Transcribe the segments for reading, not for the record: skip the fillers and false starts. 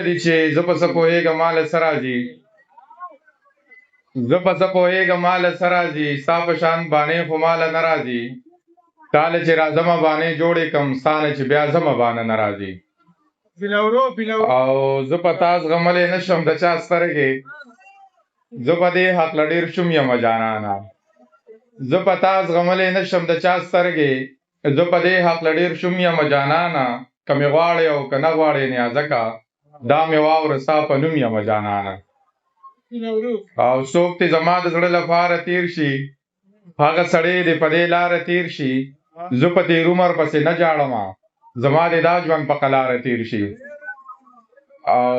دي چې زه په څه پوهېږم مال څه راځي زه په څه پوهېږم مال څه راځي ستا په شان بانې خو ماله نه راځي تاله چې راځمه بانې جوړې کړم ستا نه چې بیا زمه بانه نه راځي او زه په تا زغملی نه شم د چا سترګې زه په دې هکله ډېر شوم یمه جانانه زه په تا زغملی نه شم د چا سترګې زه په دې هکله ډېر شوم یمه جانانه که مې غواړې او که نه غواړې نیازکه دا مې واوره ستا په نوم یمه جانانه او څوک دې زما د زړه لپاره تیر شي هغه سړی دې په دې لاره تیر شي زه په تېر عمر پسې نه جاړمه زما دې دا ژوند په قلاره تیر شي او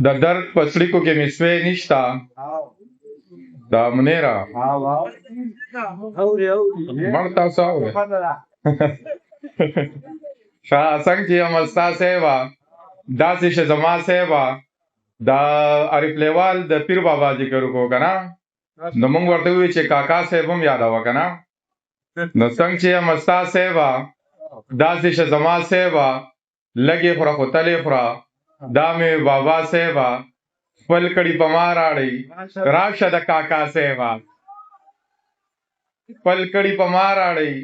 د درد په څړیکو کې مې سوی نشته دا منیره مړ تاسو اورئ ښه څنګه چې یم ستا صیبه داسې شه زما صیبه دا عارف لیوال د پیر بابا ذکر وکړو که نه نو موږ ورته ووایو چې کاکا صیب هم یادوه که نه نو څنګه چې یم ستا صیبه داسې شه زما صیبه لږې خوره خو تلې خوره دا مې بابا صیبه خپل کړي په ما راړئ راشه د کاکا صیبه خپل کړي په ما راړئ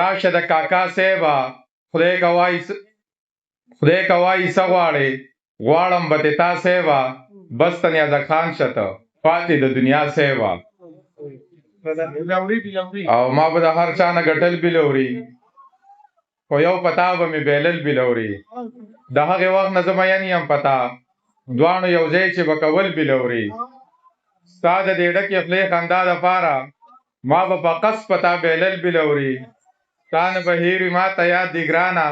راشه د کاکا صیبه خدای که وایي څه غواړې غواړم به دې تا صیبه بس ته نیازک خان شه ته پاتې د دنیا صیبه او ما به د هر چا نه ګټل بلوري خو یو پتا به مې بیلل بلوري د هغې وخت نه زه مین یم پتا دواړو یو ځای چې به کول بلوري ستا د دې ډکې خولې خندا دپاره ما به په قصد پتا بیلل بلوري تا نه به هېر وي ما ته یاد دي ګرانه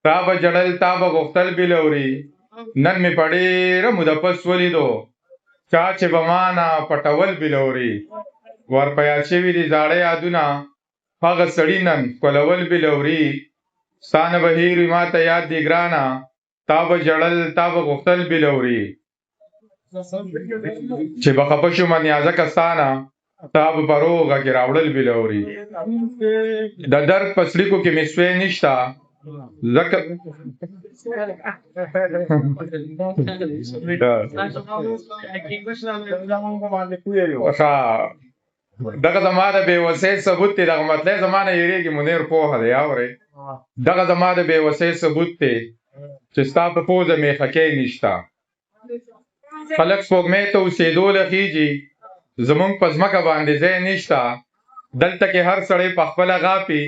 تا به جړل تا به غوښتل بلوري نن مې په ډېره موده پس ولیدو چا چې به ما نه پټول بلوري ور په یاد شوي دي زاړه یادونه هغه سړي نن ښکلول بلوري ستا نه به هېر وي ما ته یاد دي ګرانه تا به جړل تا به غوښتل بلوري چې به خفه شومه نیازکه ستا نه تا به په روغه کې راوړل بلوري د درد په څړیکو کې مې سوی نشته ځکه دغه زما د بېوسۍ ثبوت دی دغه مطلب زما نه هېرېږي منیر پوهه دی اورئ دغه زما د بېوسۍ ثبوت دی چې ستا په پوزه میخکۍ نشته خلک سپوږمۍ ته اوسېدو لخېږي زمونږ په ځمکه باندې ځای نشته دلته کې هر سړی په خپله غاپي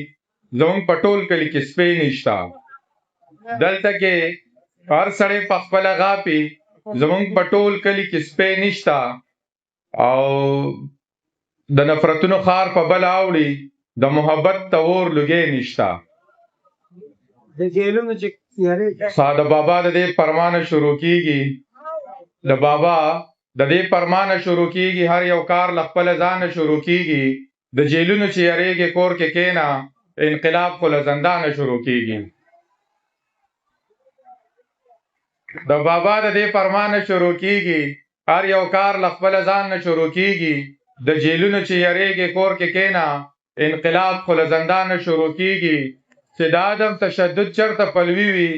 زمونږ په ټول کلي کې سپی نشته دلته کې هر سړی په خپله غاپي زمونږ په ټول کلي کې سپی نشته او د نفرتونو خار په بل اوړي د محبت ته اور لږې نشته د بابا د دې فرمانه شروع کیږي د بابا د دې فرمانه شروع کیږي هر یو کار له خپله ځانه شروع کیږي د جیلونو چې یریږي کور کې کېنه انقلاب خو له زندانه شروع کیږي د بابا د دې فرمانه شروع کیږي هر یو کار له خپله ځانه شروع کیږي د جیلونو چې یریږي کور کې کېنه انقلاب خو له زندانه شروع کیږي چې د عدم تشدد چرته پلوي وي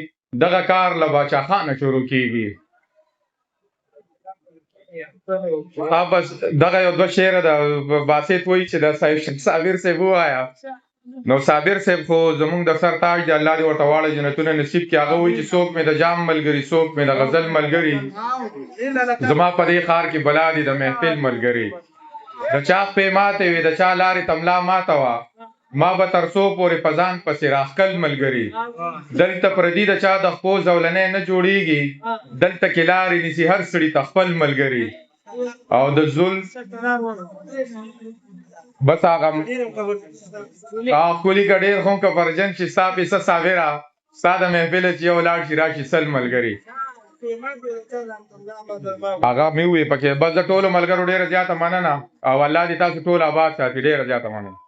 دغه کار له باچاخانه شروع کیږي بس دغه یو دوه شعره ده باسط وایي چې د صابر صاحب ووایه نو صابر صاحب خو زمونږ د سر تاج دی الله دې ورته واړه جنتونه نصیب کړي هغه وایي چې څوک مې د جام ملګري څوک مې د غزل ملګري زما په دې ښار کې بلا دي د محفل ملګري د چا پې ماتې وي د چا لارې تملا ماته وه ما به تر څو پورې په ځان پسې راښکل ملګري دلته پردي د چا د خپو زولنی نه جوړېږي دلته کې لارې نیسي هر سړي ته خپل ملګري او د زول بس هغه ښکلي که ډېر خو که فرجن چې ستا پیسه صابره ستا د محفله چې یو لاړ شي راشي سل ملګري هغه مې وویې پکې بس د ټولو ملګرو ډېره زیاته مننه او الله دې تاسو ټول آباد ساتي ډېره زیاته مننه